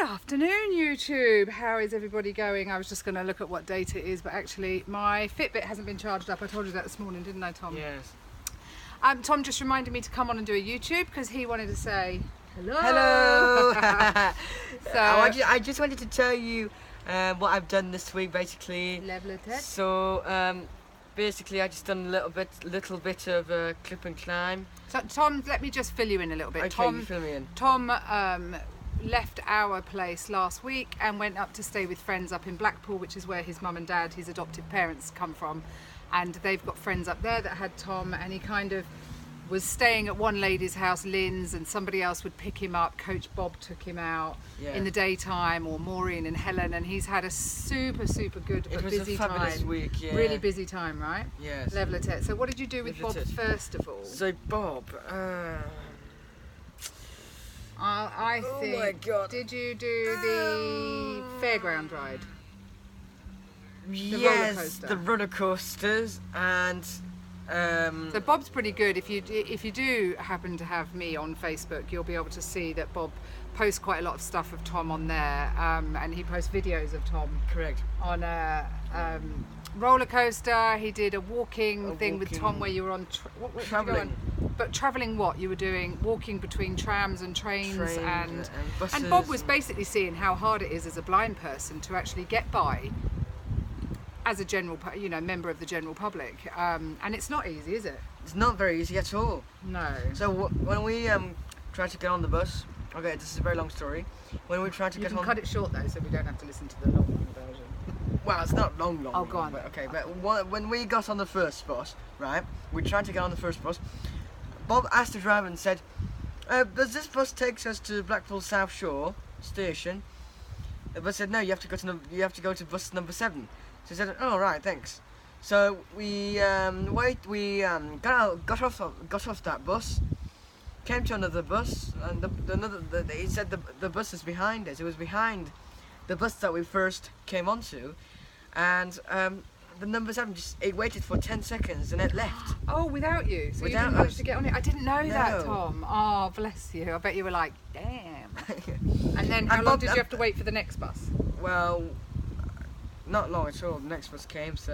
afternoon, YouTube. How is everybody going? I was just going to look at what date it is, but actually my Fitbit hasn't been charged up. I told you that this morning, didn't I, Tom? Yes. Tom just reminded me to come on and do a YouTube because he wanted to say hello. Hello. So I just wanted to tell you what I've done this week, basically. level of tech. So basically, I just done a little bit of clip and climb. So Tom, let me just fill you in a little bit. Okay, you fill me in. Tom left our place last week and went up to stay with friends up in Blackpool, which is where his mum and dad, his adoptive parents, come from, and they've got friends up there that had Tom, and he kind of was staying at one lady's house, Lynn's, and somebody else would pick him up. Coach Bob took him out in the daytime, or Maureen and Helen, and he's had a super good but busy time. It was a fabulous week, yeah. Really busy time, right? Yes. Level of tech. So what did you do with Bob first of all? So Bob, I think. Oh my God. Did you do the fairground ride? Yes, the roller coasters, and so Bob's pretty good. If you do happen to have me on Facebook, you'll be able to see that Bob posts quite a lot of stuff of Tom on there, and he posts videos of Tom. Correct. On a roller coaster. He did a walking thing with Tom where you were on traveling. But traveling what? You were doing walking between trams and trains and buses. And Bob was basically seeing how hard it is as a blind person to actually get by as a general, member of the general public, and it's not easy, is it? It's not very easy at all. No. So when we tried to get on the bus, okay, this is a very long story. When we tried to get on, cut it short though, so we don't have to listen to the long version. Well, it's not long. Oh, go on. But okay, but when we got on the first bus, right? We tried to get on the first bus. Bob asked the driver and said, "Does this bus take us to Blackpool South Shore station?" The bus said, "No, you have to go to bus number 7." So he said, "Oh right, thanks." So we got off that bus, came to another bus, and he said the bus is behind us. It was behind the bus that we first came onto, and the number 7 it waited for 10 seconds and it left. Oh, without you? So Without you didn't manage us. to get on it? I didn't know that, No. Tom. Oh, bless you. I bet you were like, damn. And then how And long Bob- did you have to wait for the next bus? Well, not long at all. The next bus came, so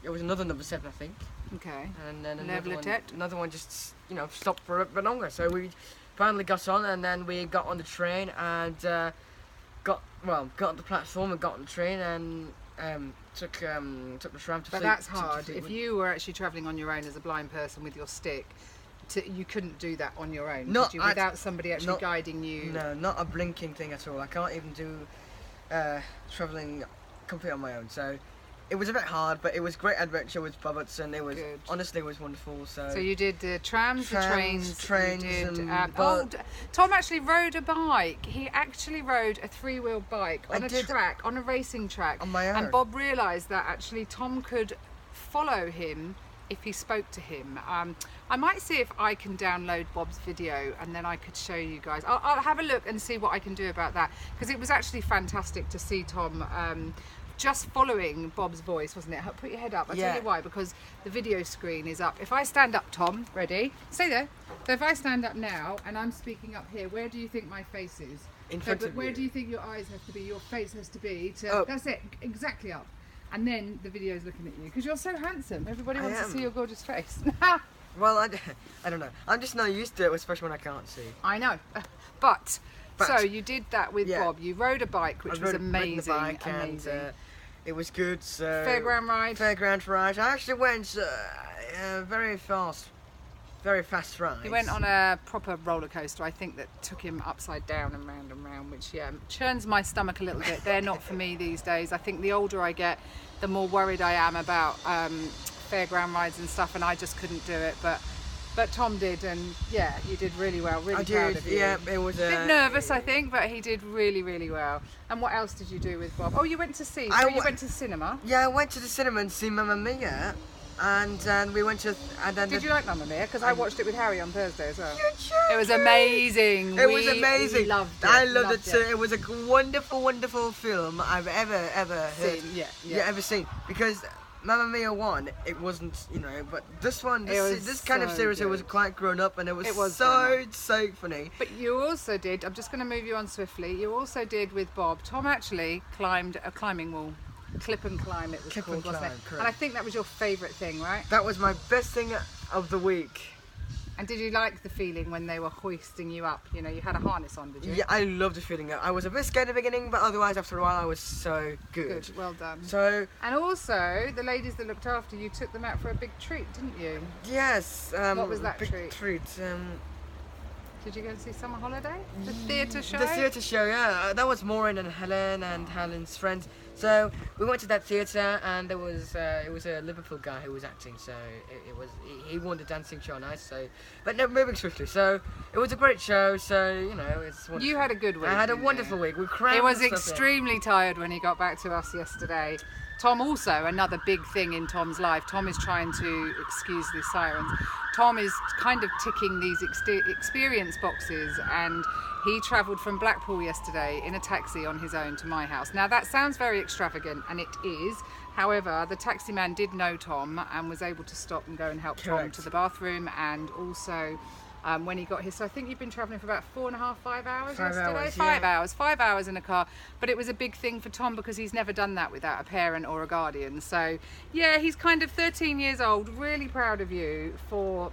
it was another number 7, I think. Okay. And then Level another one just stopped for a bit longer. So we finally got on, and then we got on the train and got on the platform and got on the train and took the tram to. But that's hard. If you were actually travelling on your own as a blind person with your stick, you couldn't do that on your own, could you? Without somebody actually guiding you. No, not a blinking thing at all. I can't even do travelling completely on my own. So it was a bit hard, but it was great adventure with Bobbits, and it was honestly it was wonderful. So you did the trams, the trains, you did, and Tom actually rode a bike. He actually rode a 3-wheel bike on on a racing track on my own. And Bob realised that actually Tom could follow him if he spoke to him. I might see if I can download Bob's video and then I could show you guys. I'll have a look and see what I can do about that, because it was actually fantastic to see Tom just following Bob's voice, wasn't it? Put your head up. I'll tell you why, because the video screen is up. If I stand up, Tom, ready? Stay there. So if I stand up now and I'm speaking up here, where do you think my face is? In front of where you. do you think your eyes have to be? Your face has to be Up. That's it, exactly up. And then the video is looking at you, because you're so handsome. Everybody wants to see your gorgeous face. Well, I don't know. I'm just not used to it, especially when I can't see. I know. But so you did that with Bob. You rode a bike, which was amazing. And it was good. So Fairground ride. I actually went very fast ride. He went on a proper roller coaster, I think, that took him upside down and round, which churns my stomach a little bit. They're not for me these days. I think the older I get, the more worried I am about fairground rides and stuff, and I just couldn't do it. But Tom did, and you did really well. Really proud of you. Yeah, it was a bit nervous, I think, but he did really well. And what else did you do with Bob? Oh, you went to see. You went to the cinema. Yeah, I went to the cinema and see Mamma Mia, and we went to. And then did you like Mamma Mia? Because I watched it with Harry on Thursday as well. It was amazing. It was amazing. Loved it. I loved it too. It was a wonderful film I've ever seen. Ever seen, because Mamma Mia 1, it wasn't, you know, but this one, this kind of so series, it was good. quite grown up, and it was grown so funny. But you also did, I'm just going to move you on swiftly, you also did with Bob, Tom actually climbed a climbing wall. Clip and climb it was Clip called, and wasn't climb, it? correct. And I think that was your favourite thing, right? That was my best thing of the week. And did you like the feeling when they were hoisting you up? You know, you had a harness on, did you? Yeah, I loved the feeling. I was a bit scared at the beginning, but otherwise, after a while, I was so good. Good, well done. So, And also, the ladies that looked after you took them out for a big treat, didn't you? yes. What was that big treat? Did you go and see Summer Holiday? The theatre show? The theatre show, yeah. That was Maureen and Helen and Helen's friends. So we went to that theatre, and there was it was a Liverpool guy who was acting. So he won the dancing show, nice. So, but no, moving swiftly. So it was a great show. So you know, it's wonderful. You had a good week. I had a didn't you? wonderful week. We crammed. He was stuff in. extremely tired when he got back to us yesterday. Tom also, another big thing in Tom's life, Tom is trying to, excuse the sirens, Tom is kind of ticking these experience boxes, and he travelled from Blackpool yesterday in a taxi on his own to my house. Now that sounds very extravagant, and it is. However, the taxi man did know Tom and was able to stop and go and help Tom Correct. to the bathroom, and also when he got here. So I think you've been travelling for about 4.5, 5 hours 5 yesterday? hours, 5 yeah. hours, 5 hours in a car. But it was a big thing for Tom because he's never done that without a parent or a guardian. So yeah, he's kind of 13 years old, really proud of you for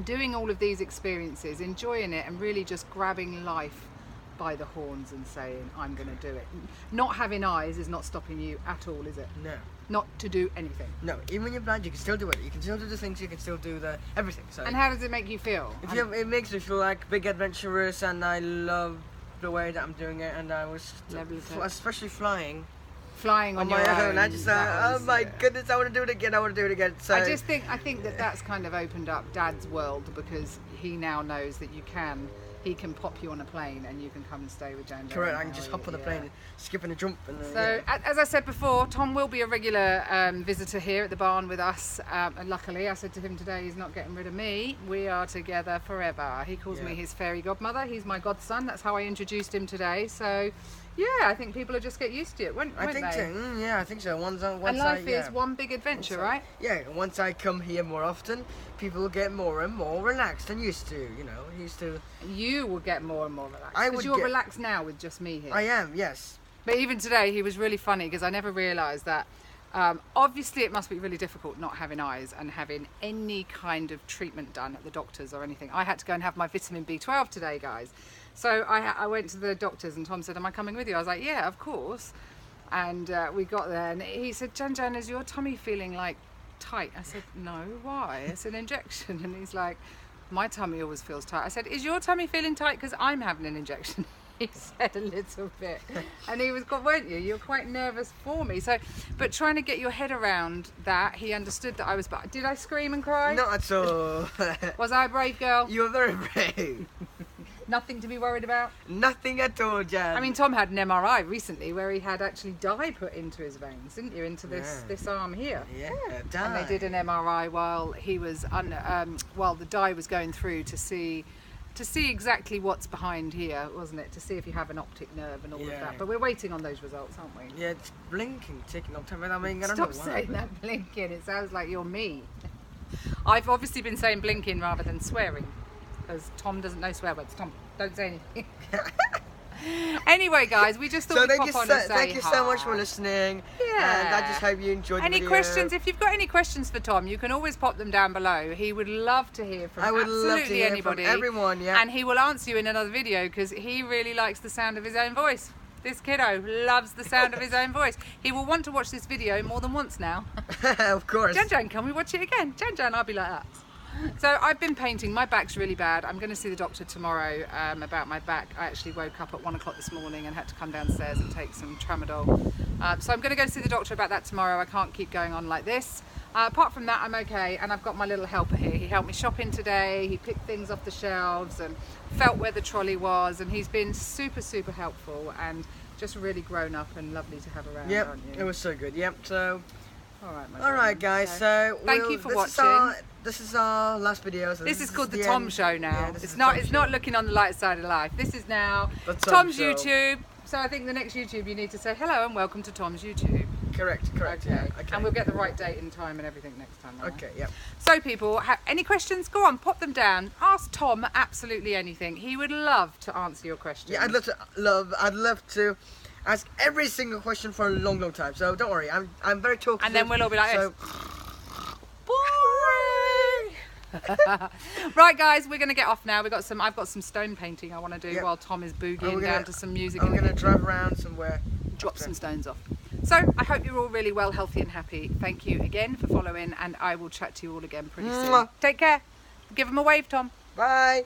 doing all of these experiences, enjoying it, and really just grabbing life by the horns and saying, I'm going to do it. Not having eyes is not stopping you at all, is it? No. Not to do anything. No, even when you're blind, you can still do it. You can still do the things. You can still do the everything. So And how does it make you feel? it makes me feel like big adventurous, and I love the way that I'm doing it. And I was Lovely to- especially flying Flying on my your own. own. I just that oh was- my goodness, I want to do it again. I want to do it again. So I think that that's kind of opened up Dad's world, because he now knows that he can pop you on a plane and you can come and stay with Jan. correct. I can just hop on the plane, Yeah. skip and a jump. And, So, as I said before, Tom will be a regular visitor here at the barn with us. And luckily, I said to him today, he's not getting rid of me. We are together forever. He calls me Yeah. his fairy godmother. He's my godson. That's how I introduced him today. So, yeah, I think people will just get used to it, won't I think they? so. Yeah, I think so. Once And I, life yeah. is one big adventure, right? Yeah, once I come here more often, people will get more and more relaxed and used to. You know, used to. You will get more and more relaxed. I Because would you're get- relaxed now with just me here. I am, yes. But even today, he was really funny because I never realised that. Obviously, it must be really difficult not having eyes and having any kind of treatment done at the doctor's or anything. I had to go and have my vitamin B12 today, guys. So I went to the doctor's and Tom said, am I coming with you? I was like, yeah, of course. And we got there and he said, Jan, is your tummy feeling like tight? I said, no, why? It's an injection. And he's like, my tummy always feels tight. I said, is your tummy feeling tight because I'm having an injection? He said a little bit, and he was, weren't you? You're quite nervous for me. So, but trying to get your head around that, he understood that I was. Did I scream and cry? Not at all. Was I a brave girl? You were very brave. Nothing to be worried about. Nothing at all, Jan. I mean, Tom had an MRI recently where he had actually dye put into his veins, didn't you? Into this arm here. yeah, And dye. they did an MRI while he was while the dye was going through to see exactly what's behind here, wasn't it? To see if you have an optic nerve and all of Yeah. that. But we're waiting on those results, aren't we? Yeah, it's blinking, taking up time. I mean, I don't Stop know why. saying that blinking. It sounds like you're me. I've obviously been saying blinking rather than swearing, because Tom doesn't know swear words. Tom, don't say anything. Anyway, guys, we just thought So we'd thank pop you, on and say thank you so much for hi. listening. Yeah. And I just hope you enjoyed the Any video. questions? If you've got any questions for Tom, you can always pop them down below. He would love to hear from I would absolutely love to hear anybody. from everyone, yeah. And he will answer you in another video because he really likes the sound of his own voice. This kiddo loves the sound of his own voice. He will want to watch this video more than once now. Of course. Jan, can we watch it again? Jan, I'll be like that. So I've been painting. My back's really bad. I'm going to see the doctor tomorrow about my back. I actually woke up at 1 o'clock this morning and had to come downstairs and take some tramadol. So I'm going to go see the doctor about that tomorrow. I can't keep going on like this. Apart from that, I'm okay. And I've got my little helper here. He helped me shopping today. He picked things off the shelves and felt where the trolley was. And he's been super, super helpful and just really grown up and lovely to have around, Yep, aren't you? it was so good. Yep, so... All right, my Alright, darling. guys, so... Thank you for this watching. This is our last video. So This is called the the Tom end. Show now. Yeah, this It's is not. the It's Tom not Show. looking on the light side of life. This is now The Tom Tom's Show. YouTube. So I think the next YouTube you need to say hello and welcome to Tom's YouTube. Correct. Okay. Yeah, okay. And we'll get the right date and time and everything next time. Right? Okay. Yep. So people, any questions? Go on, pop them down. Ask Tom absolutely anything. He would love to answer your questions. Yeah, I'd love to ask every single question for a long, long time. So don't worry, I'm very talkative. And then we'll all be like, so, boring. Right, guys, we're gonna get off now. I've got some stone painting I want to do Yep. while Tom is boogieing down to some music. I'm in the gonna kitchen. drive around somewhere. Drop some stones off. So I hope you're all really well, healthy and happy. Thank you again for following, and I will chat to you all again pretty soon. Mwah. Take care. Give them a wave, Tom. Bye.